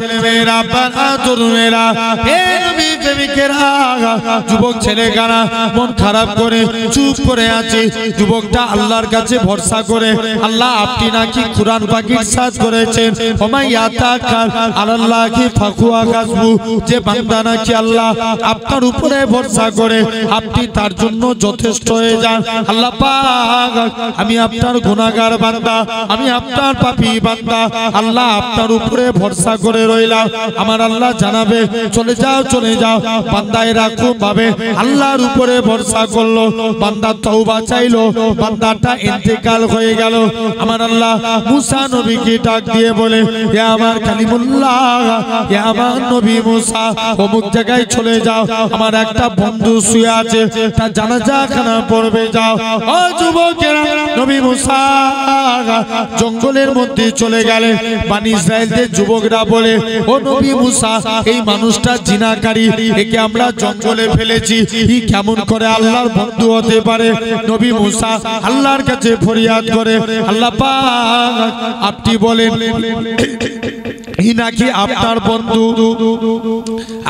ছেলেমেয়েরা, তরুণেরা, হে নবী প্রেমিকেরা, যুবক ছেলেরা মন খারাপ করে চুপ করে আছে। যুবকটা আল্লাহর কাছে ভরসা করে, আল্লাহ আপনি নাকি কুরআন পাকের সাথ করেছেন, ওমাই ইয়াতাকাল আলাল্লাহি ফাকুয়া কাসবু, যে বান্দা নাকি আল্লাহ আপনার উপরে ভরসা করে আপনি তার জন্য যথেষ্ট হয়ে যান। আল্লাহ পাক, আমি আপনার গুনাহগার বান্দা, আমি আপনার পাপী বান্দা, আল্লাহ আপনার উপরে ভরসা করে রইলাম। আমার আল্লাহ জানাবে চলে যাও চলে যাও। বান্দা এরকম ভাবে আল্লাহর উপরে ভরসা করলো, বান্দা তওবা চাইলো, বান্দাটা ইন্তেকাল হয়ে গেল। আমার আল্লাহ মুসা নবীকে ডাক দিয়ে বলে, হে আমার কালিমুল্লাহ, হে আমার নবী মুসা, অমুক জায়গায় চলে যাও, আমার একটা বন্ধু শুয়ে আছে, তার জানাজা খানা পড়বে যাও। ও যুবকেরা, নবী মুসা জঙ্গলের মধ্যে চলে গেলেন। বনি ইসরাইলদের যুবকরা বলে, ও নবী মুসা, এই মানুষটা জিনাকারী, একে আমরা জঙ্গলে ফেলেছি, ই কেমন করে আল্লাহর বন্ধু হতে পারে? নবী মুসা আল্লাহর কাছে ফরিয়াদ করে, আল্লাহ পাক আপনি বলেন ই নাকি আপনার বন্ধু।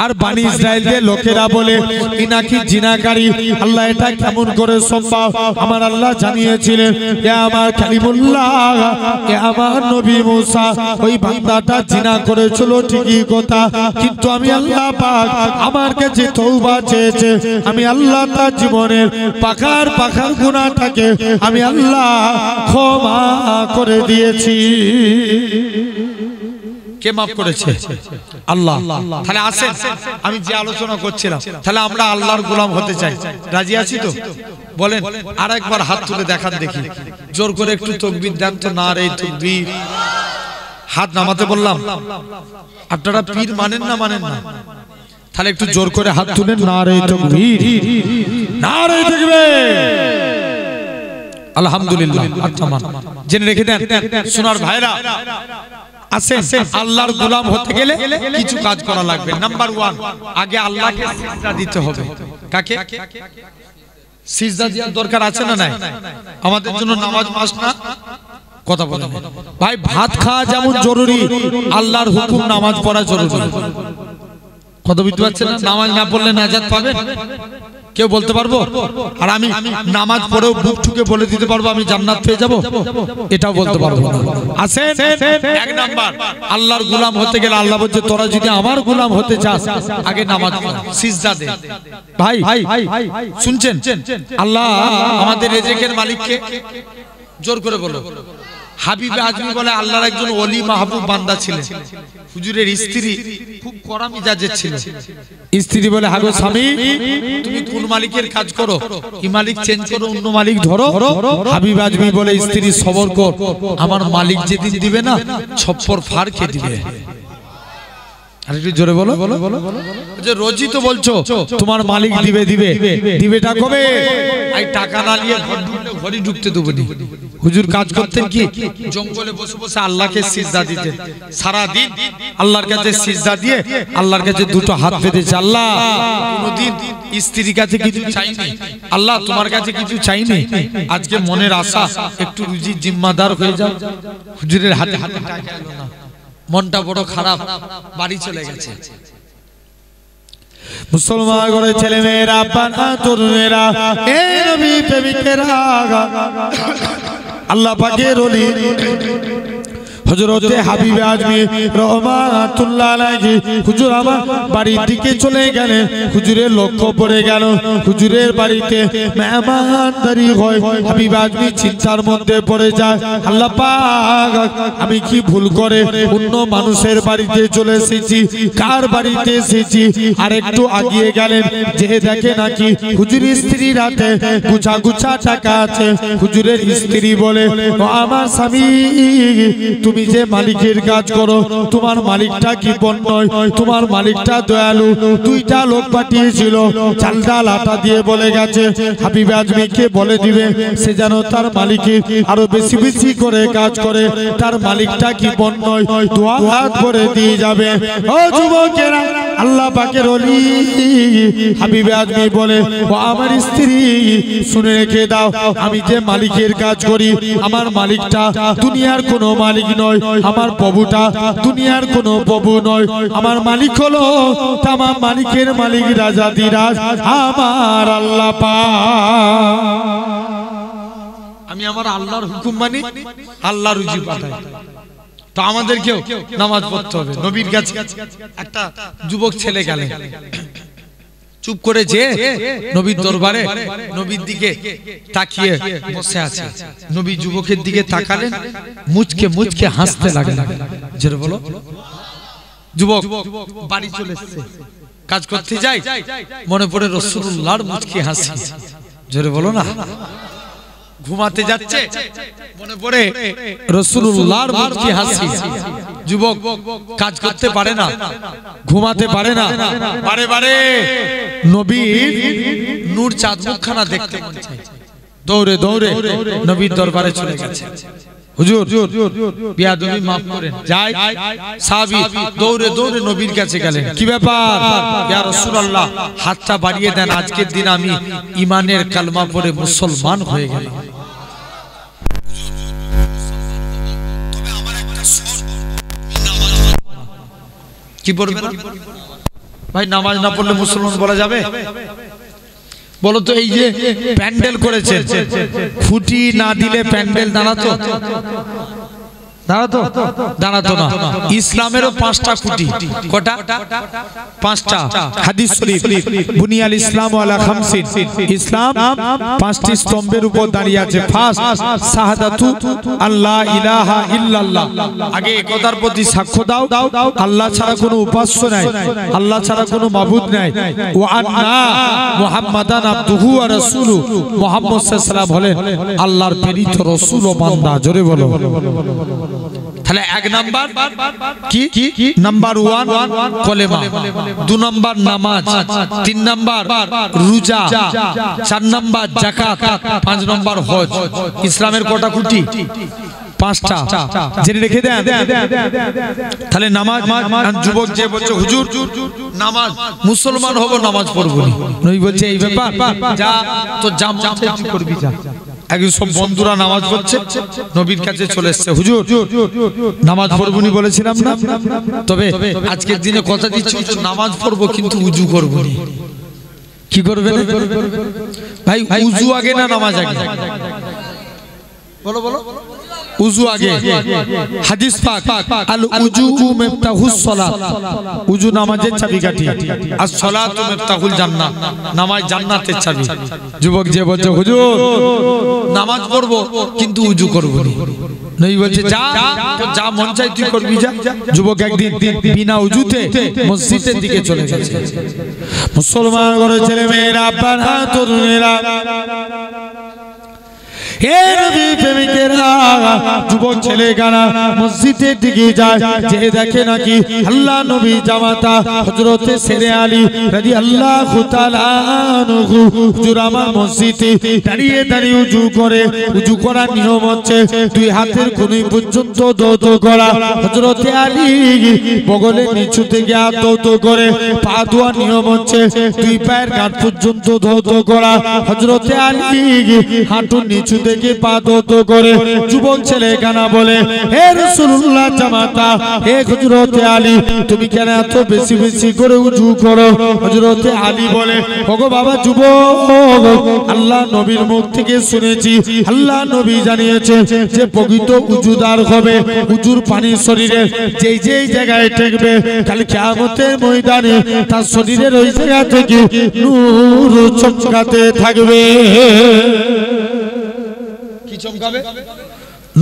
আর বনি ইসরাইলদের লোকেরা বলে ই নাকি জিনাকারী। আল্লাহ এটা কেমন করে সম্ভব? আমার আল্লাহ জানিয়েছিলেন, হে আমার কালিমুল্লাহ, হে আমার নবী মুসা, ওই বান্দাটা জিনা করেছিল ঠিকই কথা, কিন্তু আমি আল্লাহ পাক আমার কাছে তওবা চেয়েছে, আমি আল্লাহ তার জীবনের পাখার পাখার গুনাহটাকে আমি আল্লাহ ক্ষমা করে দিয়েছি। কে মাফ করেছে? আল্লাহ। তাহলে আসেন, আমি যে আলোচনা করছিলাম, তাহলে আমরা আল্লাহর গোলাম হতে চাই, রাজি আছি তো? বলেন আরেকবার হাত তুলে দেখান দেখি, জোর করে একটু তাকবীর দেন তো। না রে তাকবীর, হাত নামাতে বললাম। আপনারা পীর মানেন না মানেন না? তাহলে একটু জোর করে হাত তুলেন। না রে তাকবীর, না রে তাকবীর। আলহামদুলিল্লাহ। আচ্ছা মান জেনে রেখে দেন সোনার ভাইরা, আসেন আল্লাহর গোলাম হতে গেলে কিছু কাজ করা লাগবে। নাম্বার 1, আগে আল্লাহকে সিজদা দিতে হবে। কাকে সিজদা দেওয়ার দরকার আছে না নাই? আমাদের জন্য নামাজ মাস না? কথা বলেন ভাই, ভাত খাওয়া যেমন জরুরি, আল্লাহর হুকুম নামাজ পড়া জরুরি। কত বুঝতে পারছেন না? নামাজ না পড়লে নাজাত পাবেন? কেউ বলতে পারবো? আর আমি নামাজ পড়েও বুক ঠুকে বলে দিতে পারবো আমি জান্নাত পেয়ে যাব? এটাও বলতে পারবো না। আসেন, এক নাম্বার আল্লাহর গোলাম হতে গেলে আল্লাহ বলছে, তোরা যদি আমার গোলাম হতে চাস আগে নামাজ পড়, সিজদা দে। ভাই শুনছেন? আল্লাহ আমাদের রিজিকের মালিককে জোর করে বলো। হাবিবে আজমি বলে আল্লাহর একজন ওলি মাহবুব বান্দা ছিলেন। হুজুরের স্ত্রী খুব কড়া মিজাজের ছিল। স্ত্রী বলে, হাগো স্বামী, তুমি কোন মালিকের কাজ করো, এই মালিক চেঞ্জ করো, অন্য মালিক ধরো। হাবিব আজমি বলে, স্ত্রী সবর কর, আমার মালিক যেদিন দিবে না ছপ্পর ফাড় খেয়ে দিবে। আর একটু জোরে বলো। যে রোজই তো বলছো তোমার মালিক দিবে দিবে, দিবেটা কবে? এই টাকা না নিয়ে ঘরে ঢুকতে দেবো নি। হুজুর কাজ করতেন কি? জঙ্গলে বসে বসে আল্লাহকে সিজদা দিতেন সারা দিন। আল্লাহর কাছে সিজদা দিয়ে আল্লাহর কাছে দুটো হাত পেতেছে। আল্লাহ কোনদিন স্ত্রীর কাছে কিছু চাইনি, আল্লাহ তোমার কাছে কিছু চাইনি, আজকে মনের আশা একটু রুজির জিম্মাদার হয়ে যাও। হুজুরের হাতে হাতে টাকা এলো না, মনটা বড় খারাপ, বাড়ি চলে গেছে। মুসলমান করে ছেলে মেয়েরা, তরুণেরা, এ নবী প্রেমিকেরা, আল্লাহ পাকের ওলি হযরতে হাবিবে আজমি রহমাতুল্লাহ আলাইহি হুজুর আমার বাড়ির দিকে চলে গেলেন। হুজুরের লক্ষ্য পড়ে গেল হুজুরের বাড়িতে মেহমানদারি হয়। হাবিবে আজমি চিন্তার মধ্যে পড়ে যায়, আল্লাহ পাক আমি কি ভুল করে অন্য মানুষের বাড়িতে চলে এসেছি, কার বাড়িতে এসেছি। আর একটু আগিয়ে গেলেন, যে দেখে নাকি হুজুরের স্ত্রীর হাতে গুছা গুছা টাকা আছে। হুজুরের স্ত্রী বলে, ও আমার স্বামী, তুমি যে মালিকের কাজ করো, তোমার মালিকটা কি বন্যয়, তোমার মালিকটা দয়ালু। দুইটা লোক পাঠিয়েছিল, চাল ডাল আটা দিয়ে বলে গেছে হাবিবে আজমিকে বলে দিবে সে যেন তার মালিকের আরো বেশি বেশি করে কাজ করে, তার মালিকটা কি বন্যয় দোয়া হাত ভরে দিয়ে যাবে। ও যুবকেরা, আল্লাহ পাকের ওলি হাবিবে আজমি বলে, ও আমার স্ত্রী শুনে রেখে দাও, আমি যে মালিকের কাজ করি আমার মালিকটা দুনিয়ার কোনো মালিক নয়, আমার প্রভুটা দুনিয়ার কোনো প্রভু নয়, আমার মালিক হলো তামাম মালিকের মালিক রাজাধিরাজ আমার আল্লাহ পাক। আমি আমার আল্লাহর হুকুম মানি, আল্লাহর রুজি পাঠাই। তো আমাদেরকেও নামাজ পড়তে হবে। নবীর কাছে একটা যুবক ছেলে গেলেন, চুপ করে যে নবীর দরবারে নবীর দিকে তাকিয়ে বসে আছে। নবী যুবকের দিকে তাকালেন, মুচকে মুচকে হাসতে লাগলেন। জোরে বলো। যুবক বাড়ি চলে এসেছে, কাজ করতে যাই, মনে পড়ে রাসূলুল্লাহর মুচকি হাসি। জোরে বলো না। ঘুমাতে যাচ্ছে, মনে পড়ে রাসূলুল্লাহর মুচকি হাসি। যুবক কাজ করতে পারে না, ঘুমাতে পারে না, বারে বারে নবীর নূর চাঁদ মুখখানা দেখতে মন চায়। দৌড়ে দৌড়ে নবীর দরবারে চলে গেছে। হুজুর বিয়াদবি মাফ করেন। যাই সাহাবী দৌড়ে দৌড়ে নবীর কাছে গেলেন। কি ব্যাপার? ইয়া রাসূলুল্লাহ, হাতটা বাড়িয়ে দেন, আজকের দিন আমি ঈমানের কালমা পড়ে মুসলমান হয়ে গেলাম। কি পড়বে না ভাই? নামাজ না পড়লে মুসলমান বলা যাবে? বলো তো, এই যে প্যান্ডেল করেছে, খুঁটি না দিলে প্যান্ডেল দাঁড়াতো? দাঁড়াতো না। ইসলামেরও 5টা খুঁটি। কটা? 5টা। হাদিস শরীফ, বুনিয়াল ইসলাম আলা খামসিন, ইসলাম 5টি স্তম্ভের উপর দাঁড়িয়ে আছে। ফার্স্ট শাহাদাতু আল্লাহ ইলাহা ইল্লাল্লাহ। আগে একতার প্রতি সাক্ষ্য দাও, আল্লাহ ছাড়া কোনো উপাস্য নাই, আল্লাহ ছাড়া কোনো মাবুদ নাই। ওয়া আন্না মুহাম্মাদান আবদুহু ওয়া রাসূলুহু, মুহাম্মদ সাল্লাল্লাহু আলাইহি ওয়াসাল্লাম হলেন আল্লাহর প্রেরিত রাসূল ও বান্দা। জোরে বলো। তাহলে 1 নাম্বার কি? নাম্বার 1 কলেমা, 2 নাম্বার নামাজ, 3 নাম্বার রোজা, 4 নাম্বার যাকাত, 5 নাম্বার হজ। ইসলামের কটা খুঁটি? 5টা। জেনে রেখে দেন। তাহলে নামাজ, যুবক যে বলছে হুজুর নামাজ মুসলমান হব, নামাজ পড়ব না, নবী বলছে এই ব্যাপার, যা তো জাম তুই করবি যা। একজন সব বন্ধুরা নামাজ পড়ছে, নবীর কাছে চলে এসেছে, হুজুর নামাজ পড়বনি বলেছিলাম না, তবে আজকের দিনে কথা দিচ্ছি হুজুর নামাজ পড়বো কিন্তু উজু করবো না। কি করবে ভাই? উজু আগে না নামাজ আগে? বলো বলো। উজু আগে। হাদিস পাক, আল উজু মিফতাহুস সালাত, উজু নামাজের চাবিকাঠি, আর সালাতু মিফতাহুল জান্নাত, নামাজ জান্নাতের চাবি। যুবক যে বলছে হুজুর নামাজ পড়বো কিন্তু উজু করব না, নবী বলছে যা তো যা মন চাই তুই করবি যা। যুবক একদিন বিনা উজুতে মসজিদের দিকে চলে গেছে। মুসলমান ঘরের ছেলে মেয়েরা, আব্বারা, তরুণেরা, হে নবী প্রেমিকেরা, যুবক ছেলে গানা মসজিদের দিকে যায়, যে দেখে নাকি আল্লাহ নবী জামাতা হযরতে শেরে আলী রাদিয়াল্লাহু তাআলা আনহু হুজুর আমার মসজিদে দাঁড়িয়ে দাঁড়িয়ে উজু করে। উজু করার নিয়ম হচ্ছে 2 হাতের কনুই পর্যন্ত দৌত করা। হযরতে আলী বগলের নিচু থেকে হাত দৌত করে। পা ধোয়ার নিয়ম হচ্ছে 2 পায়ের গাঁট পর্যন্ত দৌত করা। হযরতে আলী হাঁটুর নিচু থেকে পা দৌত করে। যুবক ছেলে গানা বলে, হে রাসূলুল্লাহ জামাতা, হে হযরতে আলী, তুমি কেন এত বেশি বেশি করে উজু করো? হযরতে আলী বলে, ওগো বাবা যুবক, আল্লাহ নবীর মুখ থেকে শুনেছি, আল্লাহ নবী জানিয়েছে যে প্রকৃত উজুদার হবে উজুর পানি শরীরে যেই যেই জায়গায় ঠেকবে, কাল কিয়ামতের ময়দানে তার শরীরের ওই জায়গা থেকে নূর চমকাতে থাকবে। কি চমকাবে?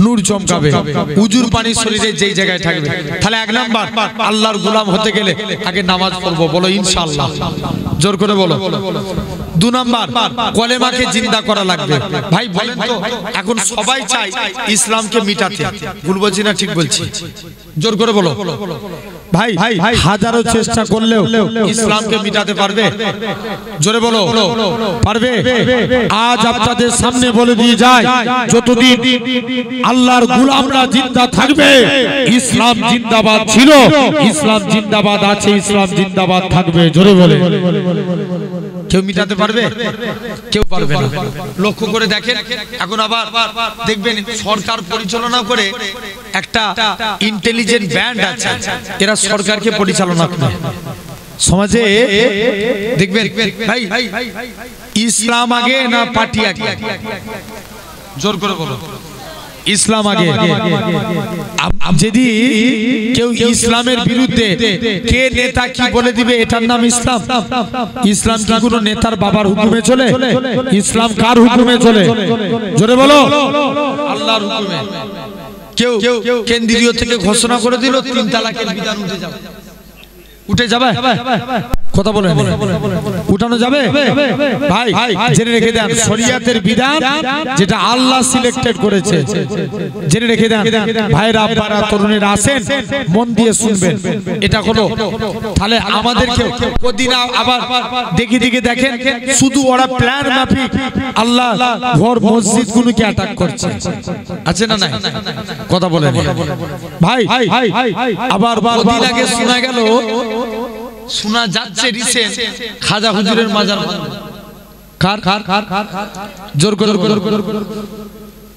নূর চমকাবে। উজুর পানি শরীরে যেই জায়গায় থাকবে। তাহলে 1 নাম্বার আল্লাহর গোলাম হতে গেলে আগে নামাজ পড়বো। বলো ইনশাআল্লাহ। জোর করে বলো। দু নাম্বার কলেমাকে জিন্দা করা লাগবে। ভাই বলেন তো, এখন সবাই চায় ইসলামকে মিটাতে, ভুল বলছি না ঠিক বলছি? জোর করে বলো ভাই, হাজারো চেষ্টা করলেও ইসলামকে মিটাতে পারবে? জোরে বলো, পারবে? আজ আপনাদের সামনে বলে দিয়ে যায়, যতদিন আল্লাহর গোলামরা জিন্দা থাকবে ইসলাম জিন্দাবাদ ছিল, ইসলাম জিন্দাবাদ আছে, ইসলাম জিন্দাবাদ থাকবে। জোরে বলে, কেউ মিটাতে পারবে? কেউ পারবে না। লক্ষ্য করে দেখেন, এখন আবার দেখবেন সরকার পরিচালনা করে একটা ইন্টেলিজেন্ট ব্যান্ড আছে, এরা সরকারকে পরিচালনা করে। সমাজে দেখবেন ভাই, ইসলাম আগে না পার্টি আগে? জোর করে বলো, ইসলাম আগে। যদি কেউ ইসলামের বিরুদ্ধে, কে নেতা কি বলে দিবে এটার নাম ইসলাম? ইসলাম কি কোনো নেতার বাবার হুকুমে চলে? ইসলাম কার হুকুমে চলে? জোরে বলো, আল্লাহর হুকুমে। কেউ কেন্দ্রীয় থেকে ঘোষণা করে দিল 3 তালাকের বিধান উঠে যাবে, কথা বলেন, উঠানো যাবে? ভাই জেনে রেখে দেন, শরিয়াতের বিধান যেটা আল্লাহ সিলেক্টেড করেছে, জেনে রেখে দেন ভাইরা, আপনারা তরুণেরা আছেন, মন দিয়ে শুনবেন। এটা হলো, তাহলে আমাদেরকে কদিন আবার দেখি দেখেন, শুধু ওরা প্ল্যান মাফিক আল্লাহ ঘর মসজিদ গুলোকে অ্যাটাক করছে, আছে না নাই? কথা বলেন ভাই। আবার কদিন আগে শোনা গেল, শোনা যাচ্ছে রিসেন্ট, খাজা হুজুরের মাজার কার জোর করে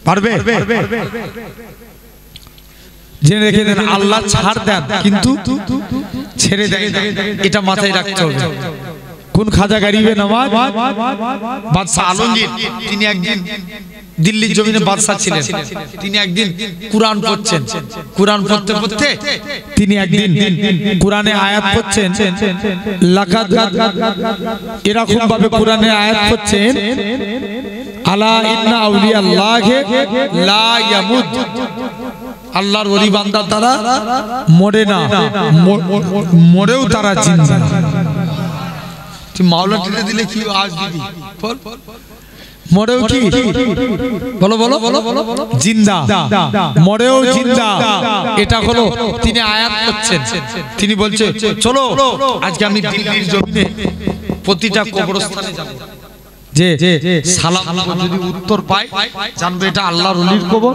পারবে? জেনে রেখে দেন, আল্লাহ ছাড় দেন কিন্তু ছেড়ে দেয়, এটা মাথায় রাখতে হবে। কোন খাজা গরিবে নওয়াজ বাদশাহ আলমগীর, তিনি একদিন দিল্লির জমিনে বাদশাহ ছিলেন, তিনি একদিন কুরআন পড়ছেন, কুরআন পড়তে পড়তে তিনি একদিন কুরআনে আয়াত পড়ছেন, লাকাদ, এরকম ভাবে কুরআনে আয়াত পড়ছেন, আলা ইন্না আউলিয়া আল্লাহি লা ইয়ামুত, আল্লাহর ওলি বান্দা তারা মরে না, মরেও তারা জিন্দা। তুই মাওলা টিলে দিলে কি আজ দিবি? মরেও কি বলো বলো জিন্দা, মরেও জিন্দা। এটা হলো তিনি আয়াত করছেন, তিনি বলছে চলো আজকে আমি দিল্লির জমিনে প্রতিটা কবরস্থানে যাব, যে সালাম যদি উত্তর পায় জানবে এটা আল্লাহর ওলির কবর,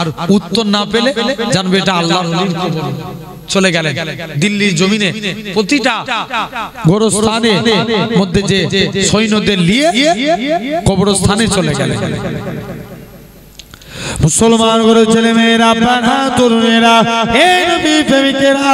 আর উত্তর না পেলে জানবে এটা আল্লাহর ওলির কবর। চলে গেলেন দিল্লির জমিনে, প্রতিটা গোরস্থানে মধ্যে যে সৈন্যদের নিয়ে কবরস্থানে চলে গেলেন। মুসলমান ঘরে ছেলে মেয়েরা, পাড়া তরুণেরা, হে নবী প্রেমিকেরা,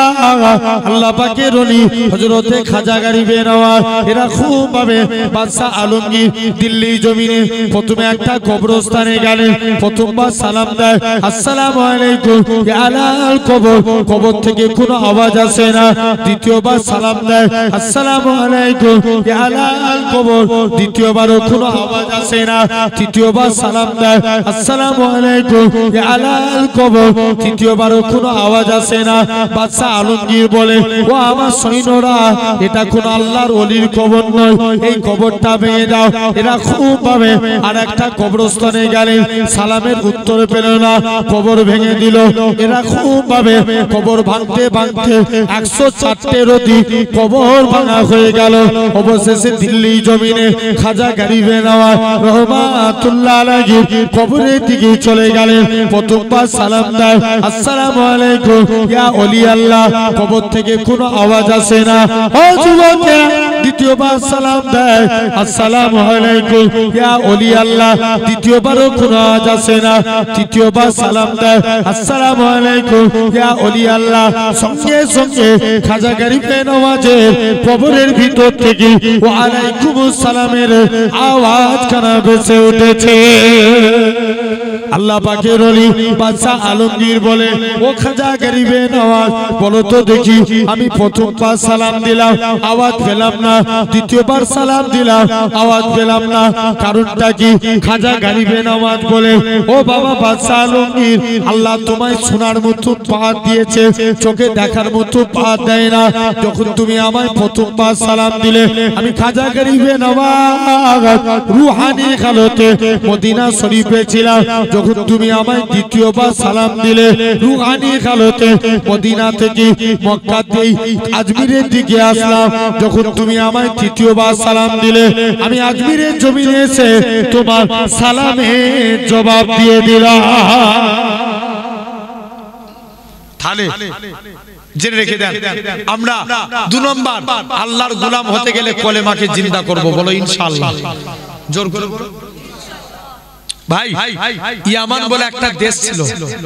আল্লাহ পাকের ওলি হযরতে খাজা গরিবে নওয়াজ, এরা খুব ভাবে বাদশাহ আলমগীর দিল্লি জমিনে প্রথমে একটা কবরস্থানে গেলেন, প্রথমবার সালাম দেয়, আসসালামু আলাইকুম ইয়া আলাল কবর, কবর থেকে কোনো আওয়াজ আসে না। দ্বিতীয়বার সালাম দেয়, আসসালামু আলাইকুম ইয়া আলাল কবর, দ্বিতীয়বারও কোনো আওয়াজ আসে না। তৃতীয়বার সালাম দেয়, আসসালামু আলাইকুম ইয়া আলাল কবর, তৃতীয়বারও কোনো আওয়াজ আসে না। বাদশাহ আলমগীর বলে, ও আমার সৈন্যরা, এটা কোন আল্লাহর ওলির কবর নয়, এই কবরটা ভেঙে দাও। এরা খুব ভাবে আর একটা কবরস্থানে গেলেন, সালামের উত্তর পেল না, কবর ভেঙে দিল। এরা খুব ভাবে কবর ভাঙতে ভাঙতে 104টের অধিক কবর ভাঙা হয়ে গেল। অবশেষে দিল্লি জমিনে খাজা গরিবে নওয়াজ রহমাতুল্লাহ আলাইহি কবরের দিকে চলে গেলেন। প্রথমবার সালাম দেয়, আসসালামু আলাইকুম ইয়া ওলি আল্লাহ, কবর থেকে কোনো আওয়াজ আসে না। ও যুবকেরা, দ্বিতীয়বার সালাম দেয়, আসসালামু আলাইকুম ইয়া ওলি আল্লাহ, দ্বিতীয়বারও কোনো আওয়াজ আসে না। তৃতীয়বার সালাম দেয়, আসসালামু আলাইকুম ইয়া ওলি আল্লাহ, সঙ্গে সঙ্গে খাজা গরিবে নওয়াজের কবরের ভিতর থেকে ওয়া আলাইকুমুস সালামের আওয়াজ কানা ভেসে উঠেছে। আল্লাহ পাকের ওলি বাদশা আলমগীর বলে, ও খাজা গরিবে নওয়াজ, বলো তো দেখি, আমি প্রথমবার সালাম দিলাম আওয়াজ পেলাম না, দ্বিতীয়বার সালাম দিলাম আওয়াজ পেলাম না, কারণটা কি? খাজা গরিবে নওয়াজ বলে, ও বাবা বাদশা আলমগীর, আল্লাহ তোমায় শোনার মতো পা দিয়েছে, চোখে দেখার মতো পা দেয় না। যখন তুমি আমায় প্রথমবার সালাম দিলে, আমি খাজা গরিবে নওয়াজ রুহানি হালতে মদিনা শরীফে ছিলাম। যখন তুমি আমায় দ্বিতীয়বার সালাম দিলে, রুহানি হালতে মদিনা থেকে মক্কাতে আজমিরের দিকে আসলাম। যখন তুমি আমায় তৃতীয়বার সালাম দিলে, আমি আজমিরের জমিনে এসে তোমার সালামের জবাব দিয়ে দিলাম। তাহলে জেনে রেখে দেন, আমরা 2 নম্বর আল্লাহর গোলাম হতে গেলে কলেমাকে জিন্দা করব, বলো ইনশাআল্লাহ। জোর করে বলো ভাই। ইয়ামান বলে একটা দেশ ছিল,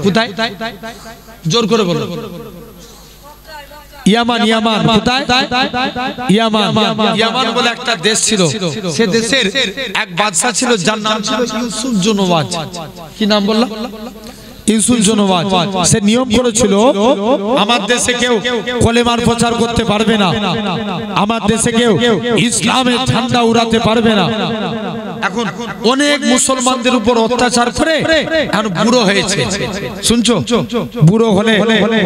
কোথায়? জোর করে বলো। ইয়ামান। ইয়ামান কোথায়? ইয়ামান। ইয়ামান বলে একটা দেশ ছিল, সে দেশের এক বাদশা ছিল, যার নাম ছিল ইউসুফ জুনওয়াজ। কি নাম বললাম? ইউসুফ জুনওয়াজ। সে নিয়ম করেছিল, আমার দেশে কেউ কলেমার প্রচার করতে পারবে না, আমার দেশে কেউ ইসলামের ঝান্ডা উড়াতে পারবে না। এখন অনেক মুসলমানদের উপর অত্যাচার করে এখন বুড়ো হয়েছে, শুনছো? বুড়ো হলে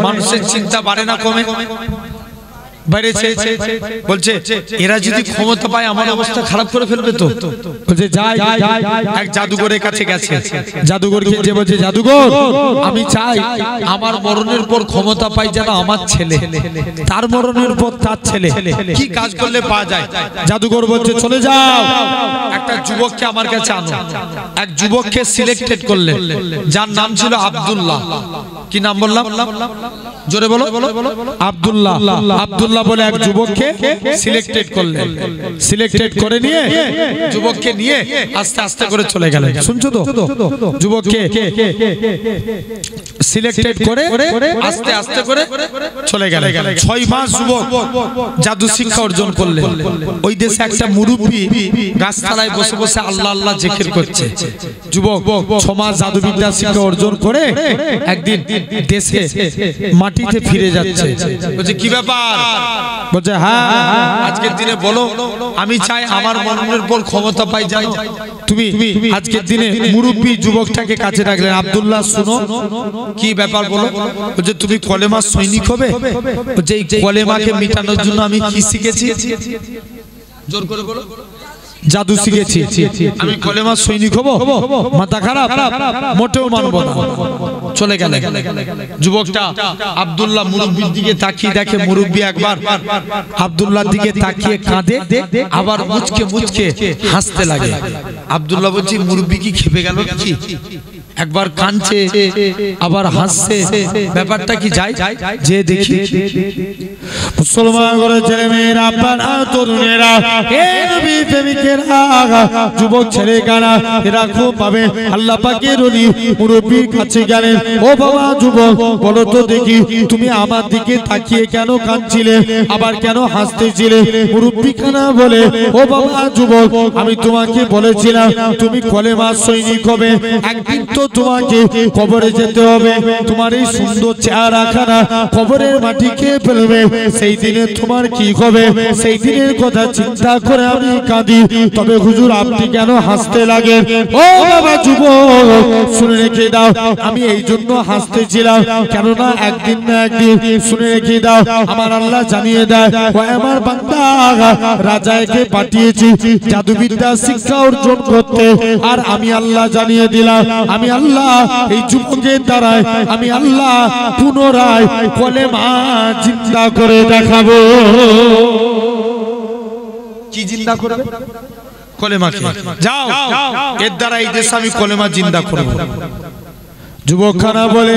মানুষের চিন্তা বাড়ে না, কমে? বেড়েছে। বলছে এরা যদি ক্ষমতা পায় আমার অবস্থা খারাপ করে ফেলবে তো। বলছে যাই, এক জাদুঘরের কাছে গেছে, জাদুঘরকে যে বলছে, জাদুঘর আমি চাই আমার মরণের পর ক্ষমতা পাই যেন আমার ছেলে, তার মরণের পর তার ছেলে। কি কাজ করলে পাওয়া যায়? জাদুঘর বলছে চলে যাও, একটা যুবককে আমার কাছে আনো। এক যুবককে সিলেক্টেড করলেন, যার নাম ছিল আব্দুল্লাহ। কি নাম বললাম? জোরে বলো। আব্দুল্লাহ। আব্দুল্লাহ বলে এক যুবককে সিলেক্টেড করলেন। সিলেক্টেড করে নিয়ে যুবককে নিয়ে আস্তে আস্তে করে চলে গেলেন, শুনছো তো? যুবককে সিলেক্টেড করে আস্তে আস্তে করে চলে গেলেন। 6 মাস যুবক জাদু শিক্ষা অর্জন করলেন। ওই দেশে একটা মুরব্বি গাছতলায় বসে বসে আল্লাহ আল্লাহ জিকির করছে। যুবক 6 মাস জাদুবিদ্যা শিক্ষা অর্জন করে একদিন দেশে মাটিতে ফিরে যাচ্ছে। বলছে কি ব্যাপার? বলছে হ্যাঁ, আজকের দিনে বলো, আমি চাই আমার মরণের পর ক্ষমতা পাই। জানো তুমি আজকের দিনে মুরব্বি যুবকটাকে কাছে রাখলেন, আব্দুল্লাহ শুনো, কি ব্যাপার বলো? বলছে তুমি কলেমা সৈনিক হবে। বলছে এই কলেমাকে মিটানোর জন্য আমি কি শিখেছি? জোর করে বলো। জাদু শিখেছি, আমি কলেমা সৈনিক হব। মাথা খারাপ, মোটেও মানব না। চলে গেল। যুবকটা আব্দুল্লাহ মুরব্বির দিকে তাকিয়ে দেখে, মুরব্বি একবার আব্দুল্লাহর দিকে তাকিয়ে কাঁদে, আবার মুচকে মুচকে হাসতে লাগে। আব্দুল্লাহ বলছে মুরব্বি কি খেপে গেল নাকি? একবার কাঁদছে আবার হাসছে, ব্যাপারটা কি? যাই যে দেখি। মুসলমান ঘরের ছেলে মেয়েরা, আপনারা তরুণেরা, হে নবী প্রেমিকেরা, যুবক ছেলে কারা, এরা খুব পাবে আল্লাহ পাকের ওলি মুরব্বির কাছে গেলেন। ও বাবা যুবক, বলো তো দেখি, তুমি আমার দিকে তাকিয়ে কেন কাঁদছিলে, আবার কেন হাসতেছিলে? মুরব্বি কানা বলে, ও বাবা যুবক, আমি তোমাকে বলেছিলাম তুমি কলেমা সৈনিক হবে, একদিন তো তোমাকে কবরে যেতে হবে, তোমার এই সুন্দর চেহারা খানা কবরের মাটি খেয়ে ফেলবে, সেই দিনে তোমার কি হবে? সেই দিনের কথা চিন্তা করে আমি কাঁদি। তবে হুজুর আপনি কেন হাসতে লাগেন? ও বাবা যুবক, শুনে রেখে দাও, আমি এই জন্য হাসতেছিলাম, কেননা একদিন না একদিন, শুনে রেখে দাও, আমার আল্লাহ জানিয়ে দেয়, ও আমার বান্দা, রাজাকে পাঠিয়েছি জাদুবিদ্যা শিক্ষা অর্জন করতে, আর আমি আল্লাহ জানিয়ে দিলাম, আমি আল্লাহ এই যুবকের দ্বারায় আমি আল্লাহ পুনরায় কলেমা জিন্দা করে দেখাবো। কি জিন্দা করবে? কলেমা। যাও, এর দ্বারা এই দেশে আমি কলেমা জিন্দা করব। যুবকখানা বলে,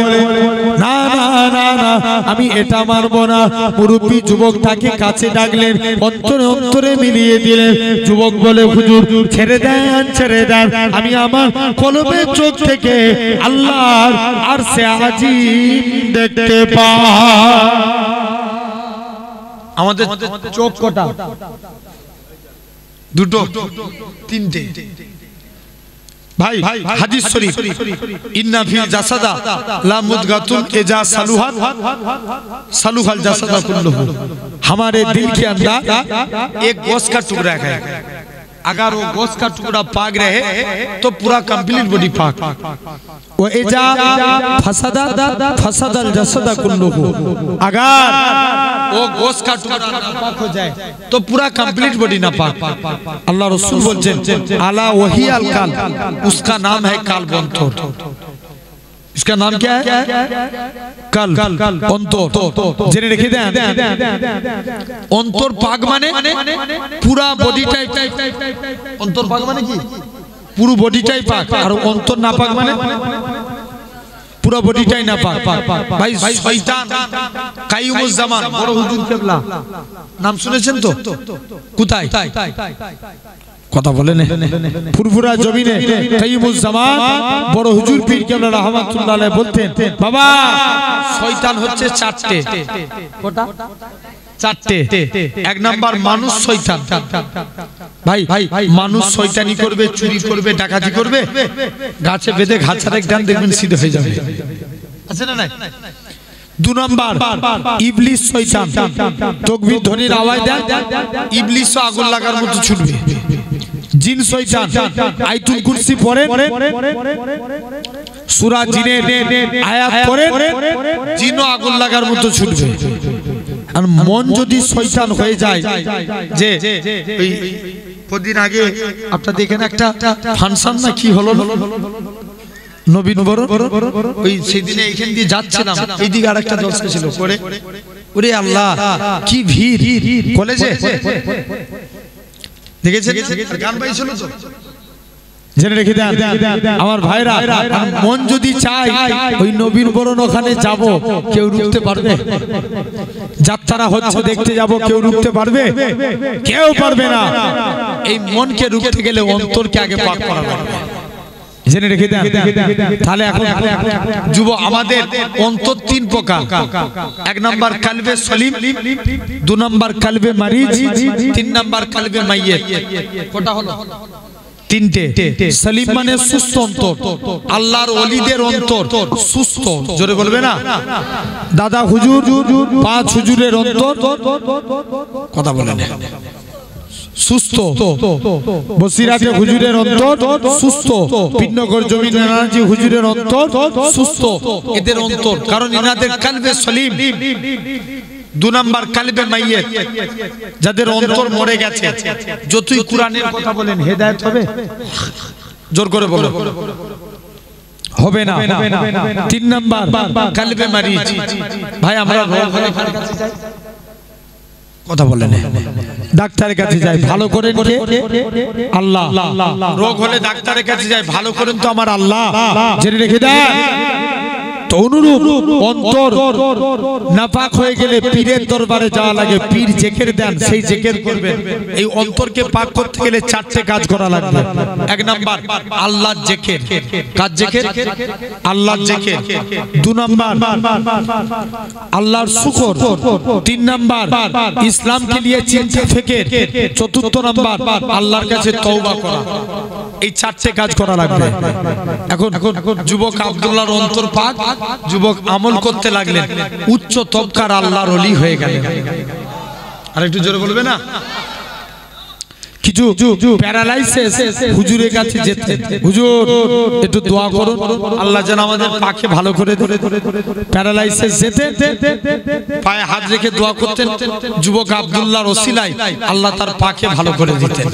না না না না, আমি এটা মানব না। মুরব্বি যুবকটাকে কাছে ডাকলেন, অন্তরে অন্তরে মিলিয়ে দিলেন। যুবক বলে, হুজুর ছেড়ে দেন, ছেড়ে দেন, আমি আমার কলবের চোখ থেকে আল্লাহর আরশে আজিম দেখতে পাই। আমাদের চোখ কটা? দুটো, তিনটে। ভাই হাদিস শরীফ ইন্না ফিল জাসাদা লা মুদগাতুন ইজা সালুহাত সালুহাল জাসাদা কুল্লুহু हमारे दिल के अंदर एक गोश्त का टुकड़ा है अगर वो गोश्त का टुकड़ा पाक रहे तो पूरा कंप्लीट बॉडी पाक वो इजा फसदा फसदल जसदा कुल्लुहु अगर वो गोश्त का टुकड़ा नापाक हो जाए तो पूरा कंप्लीट बॉडी नापाक अल्लाह रसूल बोलते आला वही अल काल उसका नाम है काल बंतोर इसका नाम क्या है कल अंतर जेने रेखे दें अंतर पाक माने पूरा बॉडी टाइप अंतर पाक माने की पूरा बॉडी टाइप पाक और अंतर ना पाक माने पूरा बॉडी टाइप ना पाक भाई शैतान काय्युमुज ज़मान बड़ो हुजूर केबला नाम सुनेছেন তো কোথায় কথা বলেন ফুরফুরা জমিনে কাইয়ুমুজ জামান বড় হুজুর পীর কেবলা রাহমাতুল্লাহ আলাইহি বলতেন বাবা শয়তান হচ্ছে চারটে কটা চারটে এক নাম্বার মানুষ শয়তান ভাই মানুষ শয়তানি করবে চুরি করবে ডাকাতি করবে গাছে বেঁধে ঘাছার এক ডান দেখবেন সিধে হয়ে যাবে আছে না নাই দু নাম্বার ইবলিস শয়তান তাকবীর ধ্বনির আওয়াজ দেন ইবলিসও আগুন লাগার মতো ছুটবে জিন শয়তান আয়াতুল কুরসি পড়েন সূরা জিনের আয়াত পড়েন জিনও আগুন লাগার মতো ছুটবে আর মন যদি শয়তান হয়ে যায় যে ওই কদিন আগে আপনারা দেখেন একটা ফাংশন না কি হলো নবীন বড় ওই সেদিনে এইখান দিয়ে যাচ্ছিলাম এইদিকে আরেকটা জলসা ছিল করে ওরে আল্লাহ কি ভিড় কলেজে দেখেছেন গান পাইছিল তো জেনে রেখে দেন আমার ভাইরা মন যদি চায় ওই নবীন বরণ ওখানে যাব কেউ রুখতে পারবে যাত্রা হচ্ছে দেখতে যাব কেউ রুখতে পারবে কেউ পারবে না এই মনকে রুখতে গেলে অন্তরকে আগে পাক করা লাগবে জেনে রেখে দেন তাহলে এখন যুব আমাদের অন্তর তিন প্রকার এক নাম্বার কলবে সলিম দুই নাম্বার কলবে মরিজ তিন নাম্বার কলবে মাইয়িত কোনটা হলো তিনটে সলিম মানে সুস্থ অন্তর আল্লাহর ওলিদের অন্তর সুস্থ জোরে বলবে না দাদা হুজুর পাঁচ হুজুরের অন্তর কথা বলেন সুস্থ বসিরাতে হুজুরের অন্তর সুস্থ পিন্নগর জমিন নানাজি হুজুরের অন্তর সুস্থ এদের অন্তর কারণ ইনাদের কলবে সলিম দু নাম্বার কলবে মাইয়িত যাদের অন্তর মরে গেছে যতই কোরআনের কথা বলেন হেদায়েত হবে জোর করে বলো হবে না তিন নাম্বার কলবে মরিজ ভাই আমরা রোগ হলে কার কাছে যাই কথা বলেন ডাক্তারের কাছে যাই ভালো করেন কে আল্লাহ রোগ হলে ডাক্তারের কাছে যাই ভালো করেন তো আমার আল্লাহ জেনে রেখে দেন তো অনুরূপ অন্তর নাপাক হয়ে গেলে পীরের দরবারে যাওয়া লাগে পীর জিকির দেন সেই জিকির করবেন এই অন্তরকে পাক করতে গেলে চারটি কাজ করা লাগবে এক নাম্বার আল্লাহর জিকির কাজ জিকির আল্লাহর জিকির দুই নাম্বার আল্লাহর শুকর তিন নাম্বার ইসলামকে নিয়ে চিন্তা ফিকির চতুর্থ নাম্বার আল্লাহর কাছে তওবা করা এই চারটি কাজ করা লাগবে এখন যুবক আব্দুল্লাহর অন্তর পাক যুবক আমল করতে লাগলেন উচ্চ তবকার আল্লাহর ওলি হয়ে গেলেন আর একটু জোরে বলবে না কিছু প্যারালাইসিস হুজুরের কাছে যেতে হুজুর একটু দোয়া করুন আল্লাহ যেন আমাদের পাকে ভালো করে ধরে প্যারালাইসিস যেতে পায়ে হাত রেখে দোয়া করতেন যুবক আব্দুল্লাহর ওসিলায় আল্লাহ তার পাকে ভালো করে দিতেন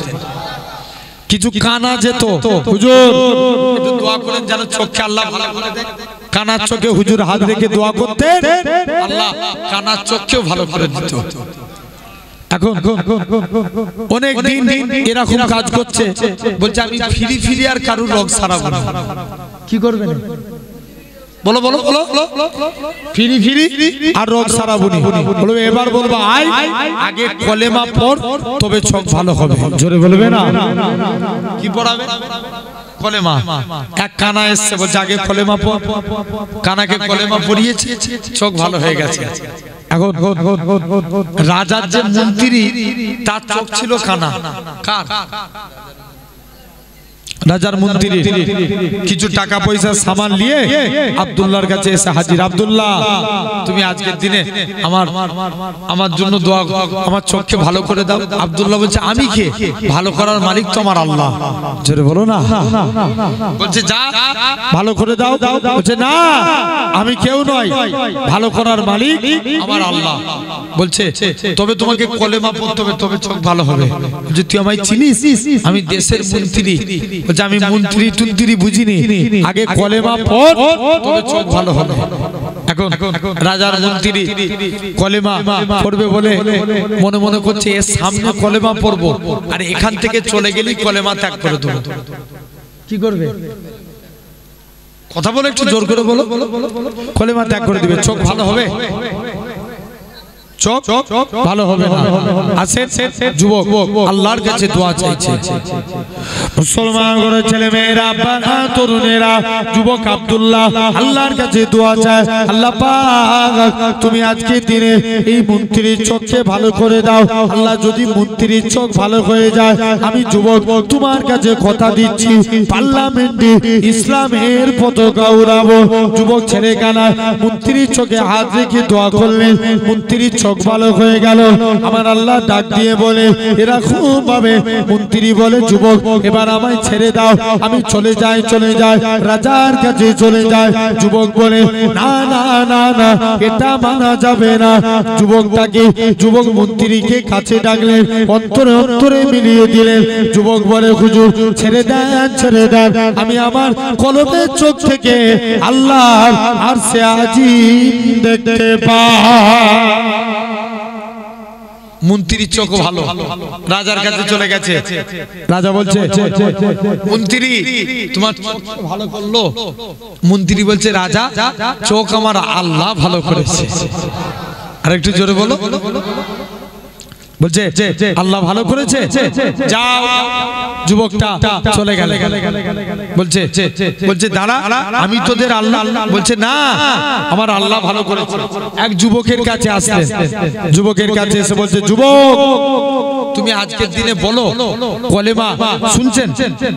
কিছু কানা যেত হুজুর একটু দোয়া করেন যেন চোখে আল্লাহ ভালো করে দেয় কানার চোখে হুজুর হাত রেখে দোয়া করতেন আল্লাহ কানার চোখকেও ভালো করে দিত এখন অনেক দিন এরকম কাজ করছে বলছে আমি ফিরি আর কারুর রোগ সারাবো না কি করবেন বলো বলো বলো ফিরি আর রোগ সারাবুনি বলবে এবার বলবো আগে কলেমা পড় তবে চোখ ভালো হবে জোরে বলবে না কি পড়াবে কলেমা এক কানা এসছে বলছে আগে কলেমা পড় কানাকে কলেমা পড়িয়েছে চোখ ভালো হয়ে গেছে এখন রাজার যে মন্ত্রী তার চোখ ছিল কানা কার রাজার মন্ত্রী কিছু টাকা পয়সা সামান নিয়ে আব্দুল্লাহর কাছে এসে হাজির। আব্দুল্লাহ, তুমি আজকের দিনে আমার জন্য দোয়া, আমার চোখকে ভালো করে দাও। আব্দুল্লাহ বলছে, আমি কে? ভালো করার মালিক তো আমার আল্লাহ। জোরে বলো না। বলছে, যা ভালো করে দাও। বলছে, না, আমি কেউ নয়, ভালো করার মালিক আমার আল্লাহ। বলছে, তবে তোমাকে কলেমা পড়তে হবে, তবে চোখ ভালো হবে। যে তুই আমায় চিনিস? আমি দেশের মন্ত্রী। বলছে, আমি মন্ত্রী টুন্ত্রি বুঝিনি, আগে কলেমা পড়, তবে চোখ ভালো হবে। এখন রাজার মন্ত্রী কলেমা পড়বে বলে মনে মনে করছে, এর সামনে কলেমা পড়বো আর এখান থেকে চলে গেলেই কলেমা ত্যাগ করে দেবো। কি করবে? কথা বলে একটু জোর করে বলো। কলেমা ত্যাগ করে দিবে, চোখ ভালো হবে? চোখ ভালো হবে না। আসেন যুবক, আল্লাহর কাছে দোয়া চাইছে। মুসলমান ঘরের ছেলে মেয়েরা, তরুণেরা, যুবক আব্দুল্লাহ আল্লাহর কাছে দোয়া চায়, আল্লাহ পাক তুমি আজকে দিনে এই মন্ত্রীর চোখকে ভালো করে দাও। আল্লাহ, যদি মন্ত্রীর চোখ ভালো হয়ে যায়, আমি যুবক তোমার কাছে কথা দিচ্ছি, পার্লামেন্টে ইসলামের পতাকা উড়াবো। যুবক ছেলে কানা মন্ত্রীর চোখে হাত রেখে দোয়া করলেন, মন্ত্রীর চোখ ভালো হয়ে গেল। আমার আল্লাহ ডাক দিয়ে বলে, এরকম ভাবে মন্ত্রী বলে, যুবক এবার আমায় ছেড়ে দাও, আমি চলে যাই রাজার কাছে চলে যায়। যুবক বলে, না না না না, এটা মানা যাবে না। যুবক মন্ত্রীকে কাছে ডাকলেন, অন্তরে অন্তরে মিলিয়ে দিলেন। যুবক বলে, হুজুর ছেড়ে দেন, আমি আমার কলবের চোখ থেকে আল্লাহর আরশে আজিম দেখতে পাই। মন্ত্রীর চোখ ভালো, রাজার কাছে চলে গেছে। রাজা বলছে, মন্ত্রী তোমার চোখ ভালো করলো। মন্ত্রী বলছে, রাজা চোখ আমার আল্লাহ ভালো করেছে। আর একটু জোরে বলো। বলছে, আল্লাহ ভালো করেছে, যাও। যুবকটা চলে গেল। বলছে, দাঁড়া, আমি তোদের আল্লাহ। বলছে, না, আমার আল্লাহ ভালো করেছে। এক যুবকের কাছে আসলেন, যুবকের কাছে এসে বলছে, যুবক তুমি আজকের দিনে বলো কলেমা। শুনছেন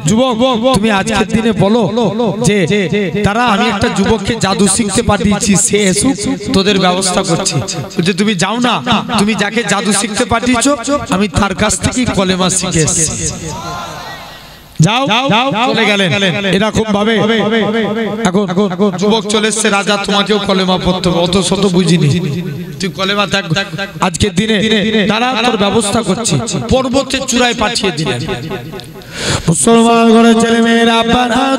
যুবক, তুমি আজকের দিনে বলো যে তারা, আমি একটা যুবককে জাদু শিখতে পাঠিয়েছি, সে এসুক, তোদের ব্যবস্থা করছি। বলছে, তুমি যাও না, তুমি যাকে জাদু শিখতে পাঠিয়েছো আমি তার কাছ থেকে কলেমা শিখে এসেছি। যাও, চলে গেলেন। এরকম ভাবে এখন যুবক চলে এসছে, রাজা তোমাকেও কলেমা পড়তে হবে, অত শত বুঝিনি, তুই কলেমা থাক। আজকের দিনে তারা তোর ব্যবস্থা করছি। পর্বতের চূড়ায় পাঠিয়ে দিলেন। মুসলমান ঘরের ছেলে মেয়েরা,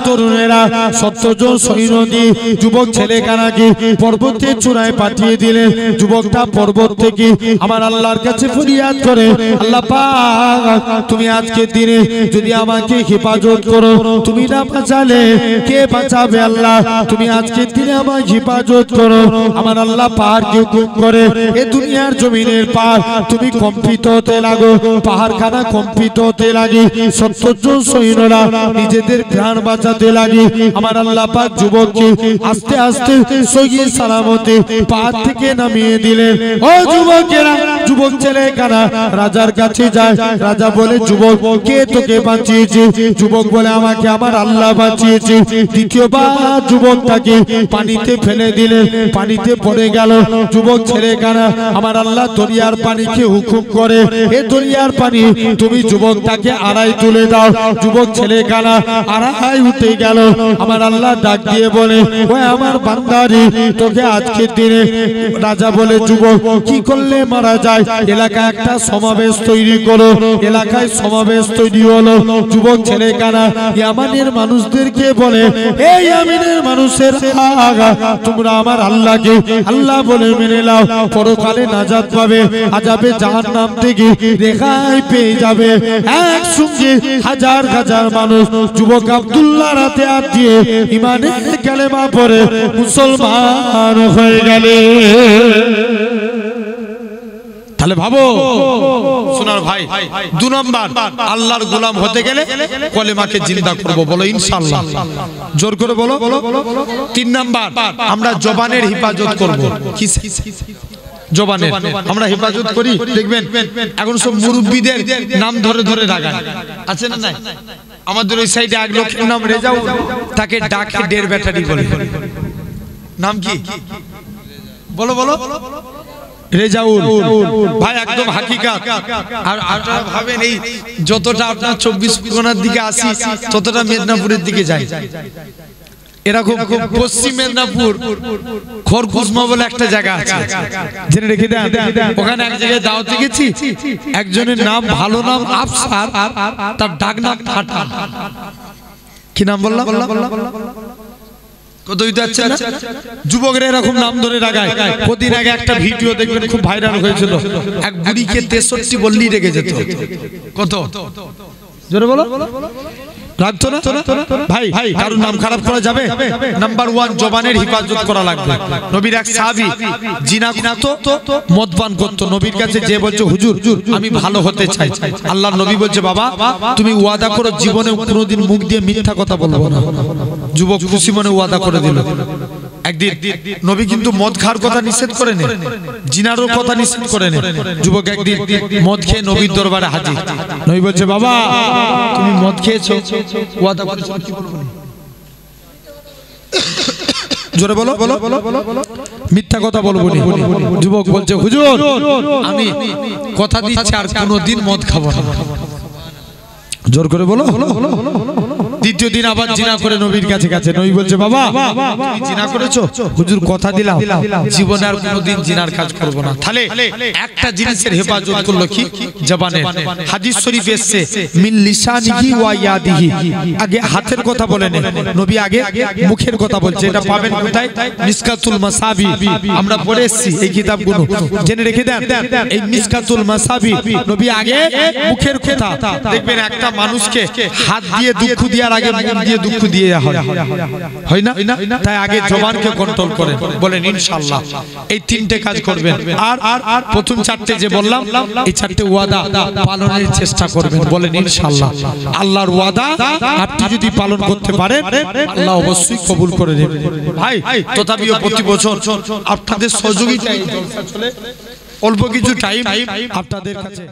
তরুণেরা, 70 জন সৈন্য দিয়ে যুবক ছেলে কানাকে পর্বতের চূড়ায় পাঠিয়ে দিলেন। যুবকটা পর্বত থেকে আমার আল্লাহর কাছে ফরিয়াদ করে, আল্লাহ পাক তুমি আজকের দিনে যদি আমাকে হেফাজত করো, তুমি না বাঁচালে কে বাঁচাবে? আল্লাহ তুমি আজকের দিনে আমাকে হেফাজত করো। আমার আল্লাহ পাহাড়কে হুকুম করে, এ দুনিয়ার জমিনের পাহাড় তুমি কম্পিত হতে লাগো, পাহাড়খানা কম্পিত হতে লাগে। 70 জন সৈন্যরা নিজেদের প্রাণ বাঁচাতে লাগে। আমার আল্লাহ পাক যুবককে আস্তে আস্তে সহিয়ে সালামতে পাহাড় থেকে নামিয়ে দিলেন। ও যুবকেরা, যুবক ছেলে কানা রাজার কাছে যায়। রাজা বলে, যুবক কে তোকে বাঁচিয়েছে? যুবক বলে, আমাকে আমার আল্লাহ বাঁচিয়েছে। দ্বিতীয়বার যুবকটাকে পানিতে ফেলে দিলেন, পানিতে পড়ে গেল। যুবক ছেলে কানা আমার আল্লাহ দরিয়ার পানিকে হুকুম করে, এ দরিয়ার পানি তুমি যুবকটাকে আড়াই তুলে দাও। যুবক ছেলে কানা আড়াই উঠে গেল। আমার আল্লাহ ডাক দিয়ে বলে, ওই আমার বান্দারি, তোকে আজকের দিনে রাজা বলে, যুবক কি করলে মারা যায়? এলাকায় একটা সমাবেশ তৈরি করো। এলাকায় সমাবেশ তৈরি হলো। যুবক ছেলে কানা ইয়ামানের মানুষদেরকে বলে, এই ইয়ামানের মানুষের আগা, তোমরা আমার আল্লাহকে আল্লাহ বলে মেনে নাও, পরকালে নাজাত পাবে, আযাবে জাহান্নাম থেকে রেহাই পেয়ে যাবে। একসঙ্গে হাজার হাজার মানুষ যুবক আব্দুল্লাহর হাতে হাত দিয়ে ঈমানের কালেমা পড়ে মুসলমান হয়ে গেলে। তাহলে ভাবো সোনার ভাই, 2 নম্বর আল্লাহর গোলাম হতে গেলে কলেমাকে জিন্দা করব, বলো ইনশাআল্লাহ, জোর করে বলো। 3 নম্বর আমরা জবানের হেফাজত করব। জবানের আমরা হেফাজত করি। দেখবেন এখন সব মুরব্বীদের নাম ধরে ধরে রাগায়, আছে না নাই? আমাদের ওই সাইডে এক লোকের নাম রেজাউল, তাকে ডাকে ডের ব্যাটারি বলে। নাম কি বলো বলো? রেজাউল ভাই, একদম হাকিকাত। আর আপনারা ভাবেন এই যতটা আপনার 24 পরগনার দিকে আসি ততটা মেদিনীপুরের দিকে যায়। এরকম পশ্চিম মেদিনীপুর খড়কুসমা বলে একটা জায়গা আছে, জেনে রেখে দেন। ওখানে এক জায়গায় দাওয়াতে গেছি, একজনের নাম ভালো নাম আফসার, তার ডাক নাম ফাটা। কি নাম বললাম? কত দিতে যাচ্ছে না? যুবকরা এরকম নাম ধরে রাগায়। কদিন আগে একটা ভিডিও দেখবেন খুব ভাইরাল হয়েছিল, এক বুড়িকে 63 বললেই রেগে যেত। কত জোরে বলো? রাখতো না ভাই? কারোর নাম খারাপ করা যাবে? নাম্বার 1 জবানের হিফাজত করা লাগবে। নবীর এক সাহাবী জিনা করতো, মদ পান করতো। নবীর কাছে যে বলছে হুজুর আমি ভালো হতে চাই, আল্লাহর নবী বলছে বাবা তুমি ওয়াদা করো জীবনে কোনোদিন মুখ দিয়ে মিথ্যা কথা বলবো না। যুবক খুশি মনে ওয়াদা করে দিল। একদিন নবী কিন্তু মদ খাওয়ার কথা নিষেধ করেন, জিনারও কথা নিষেধ করেন। যুবক একদিন মদ খেয়ে নবীর দরবারে হাজির। নবী বলছে বাবা তুমি মদ খেয়েছো, ওয়াদা করেছো কি বলবো? জোরে বলো, মিথ্যা কথা বলবো না। যুবক বলছে হুজুর আমি কথা দিচ্ছি আর কোনোদিন মদ খাবো না। জোর করে বলো। দ্বিতীয় দিন আবার জিনা করে নবীর কাছে গেছে। নবী বলছে বাবা তুমি জিনা করেছো? হুজুর কথা দিলাম জীবনে আর কোনোদিন জিনার কাজ করব না। তাহলে একটা জিনিসের হেফাজত করলো কি? জবানের। হাদিস শরীফ এসেছে মিন লিসানিহি ওয়া ইয়াদিহি, আগে হাতের কথা বলেন, নবী আগে মুখের কথা বলছে। এটা পাবেন কোথায়? মিসকাতুল মাসাবি, আমরা পড়ে এসেছি এই কিতাবগুলো, জেনে রেখে দেন। এই মিসকাতুল মাসাবি নবী আগে মুখের কথা। দেখবেন একটা মানুষকে হাত দিয়ে দুঃখ দেওয়ার আগে মুখ দিয়ে দুঃখ দিয়ে হয় না? তাই আগে জবানকে কন্ট্রোল করেন। বলেন ইনশাআল্লাহ এই 3টে কাজ করবেন। আর প্রথম 4টে যে বললাম এই 4টে ওয়াদা পালনের চেষ্টা করবেন। বলেন ইনশাআল্লাহ আল্লাহর ওয়াদা আপনি যদি পালন করতে পারেন আল্লাহ অবশ্যই কবুল করে নেবেন। ভাই তথাপিও প্রতি বছর আপনাদের সহযোগিতায় অল্প কিছু টাইম আপনাদের কাছে